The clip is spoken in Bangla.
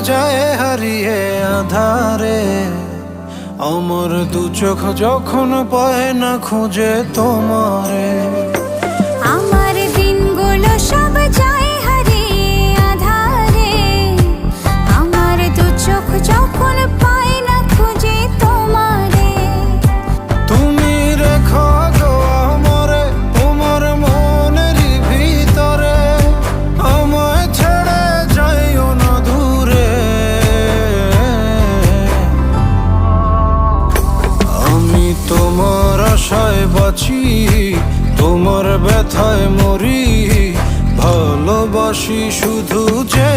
যায় হারিয়ে আধারে। আমার দু চোখ যখন পায় না খুঁজে তোমারে। আমার দিনগুলো সব যায় হারিয়ে আধারে। আমার দু চোখ যখন পায় না খুঁজে তোমারে। তুমি রেখো গো আমারে তোমার মনের ভিতরে, আমায় ছেড়ে যাইও না দূরে। আমি তোমার আশায় বাঁচি, তোমার ব্যথায় মরি, ভালোবাসি শুধু যে